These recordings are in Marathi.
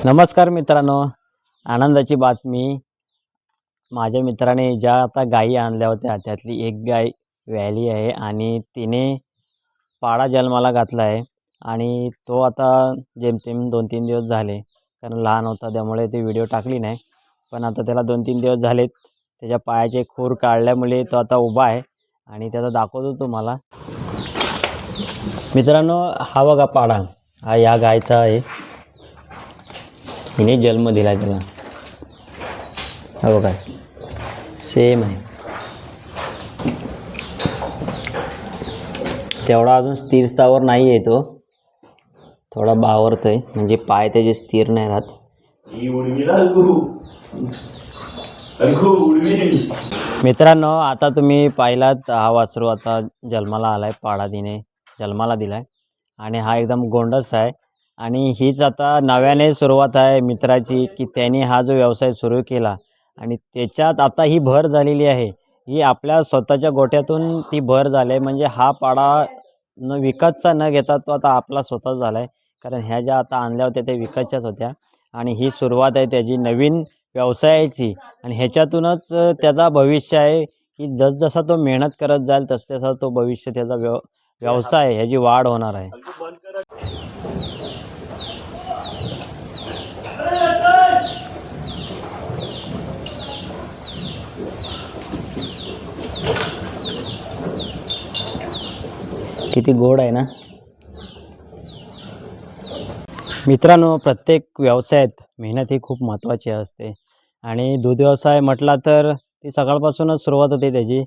नमस्कार मित्रांनो, आनंदाची बातमी. माझ्या मित्राने ज्या आता गायी आणल्या होत्या त्यातली एक गाय व्याली आहे आणि तिने पाडा जन्माला घातला आहे आणि तो आता जेमतेम 2-3 दिवस झाले, कारण लहान होता त्यामुळे ते व्हिडिओ टाकली नाही. पण आता त्याला 2-3 दिवस झालेत. त्याच्या पायाचे खूर काढल्यामुळे तो आता उभा आहे आणि त्याचा दाखवतो तुम्हाला. मित्रांनो, हा बघा पाडा, हा या गायचा आहे. हिने जन्म दिला त्याला. हा बघा, सेम आहे. तेवढा अजून स्थिर स्थावर नाही आहे तो, थोडा बावरतोय, म्हणजे पाय त्याचे स्थिर नाही राहत. मित्रांनो, आता तुम्ही पाहिलात, हा वासरू आता जन्माला आलाय. पाडा तिने जन्माला दिलाय आणि हा एकदम गोंडस आहे. आणि हीच आता नव्याने सुरुवात आहे मित्राची, की त्यांनी हा जो व्यवसाय सुरू केला आणि त्याच्यात आता ही भर झालेली आहे. ही आपल्या स्वतःच्या गोठ्यातून ती भर झाली आहे. म्हणजे हा पाडा विकतचा न घेता तो आता आपला स्वतःच झाला आहे. कारण ह्या ज्या आता आणल्या होत्या त्या विकतच्याच होत्या आणि ही सुरुवात आहे त्याची नवीन व्यवसायाची. आणि ह्याच्यातूनच त्याचा भविष्य आहे, की जसजसा तो मेहनत करत जाईल तसतसा तो भविष्य त्याचा व्यवसाय ह्याची वाढ होणार आहे. किती गोड आहे ना मित्रांनो. प्रत्येक व्यवसायात मेहनत ही खूप महत्त्वाची असते आणि दूध व्यवसाय म्हटला तर ती सकाळपासूनच सुरुवात होते त्याची.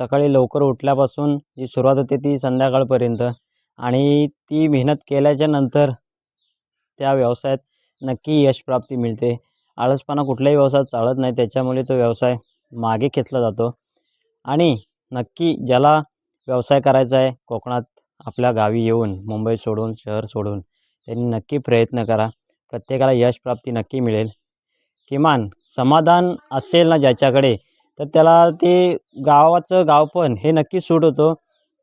सकाळी लवकर उठल्यापासून जी सुरुवात होते ती संध्याकाळपर्यंत, आणि ती मेहनत केल्याच्या नंतर त्या व्यवसायात नक्की यशप्राप्ती मिळते. आळसपणा कुठल्याही व्यवसायात चालत नाही, त्याच्यामुळे तो व्यवसाय मागे खेचला जातो. आणि नक्की ज्याला व्यवसाय करायचा आहे कोकणात आपल्या गावी येऊन, मुंबई सोडून, शहर सोडून, त्यांनी नक्की प्रयत्न करा. प्रत्येकाला यशप्राप्ती नक्की मिळेल. किमान समाधान असेल ना ज्याच्याकडे, तर त्याला ते गावाचं गावपण हे नक्की सूट होतो,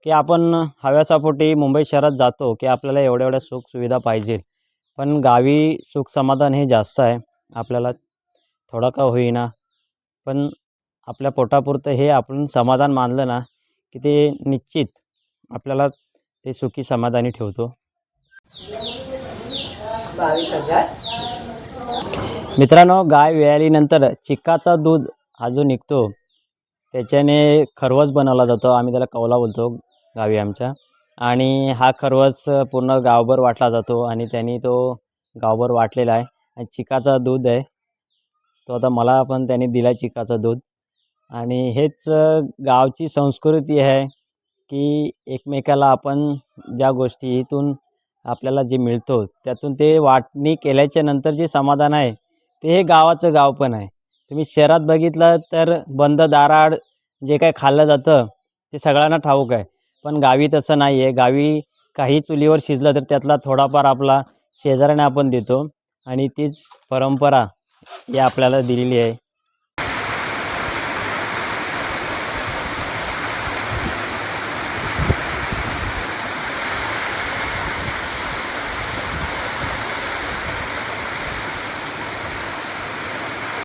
की आपण हव्यासापोटी मुंबई शहरात जातो, की आपल्याला एवढ्या एवढ्या सुखसुविधा पाहिजे. पण गावी सुख समाधान हे जास्त आहे. आपल्याला थोडं का होईना, पण आपल्या पोटापुरतं हे आपण समाधान मानलं ना, की ते निश्चित आपल्याला ते सुखी समाधानी ठेवतो. मित्रांनो, गाय वेळालीनंतर चिकाचा दूध हा जो निघतो त्याच्याने खरवस बनवला जातो. आम्ही त्याला कौला बोलतो गावी आमच्या. आणि हा खरवस पूर्ण गावभर वाटला जातो आणि त्यांनी तो गावभर वाटलेला आहे. आणि चिकाचा दूध आहे तो आता मला पण त्यांनी दिला चिकाचं दूध. आणि हेच गावची संस्कृती आहे, की एकमेकाला आपण ज्या गोष्टी इथून आपल्याला जे मिळतो त्यातून ते वाटणी केल्याच्या नंतर जे समाधान आहे ते हे गावाचं गाव पण आहे. तुम्ही शहरात बघितलं तर बंद दाराआड जे काही खाल्लं जातं ते सगळ्यांना ठाऊक आहे. पण गावी तसं नाही आहे. गावी काही चुलीवर शिजलं तर त्यातला थोडाफार आपला शेजाऱ्याने आपण देतो आणि तीच परंपरा ही आपल्याला दिलेली आहे.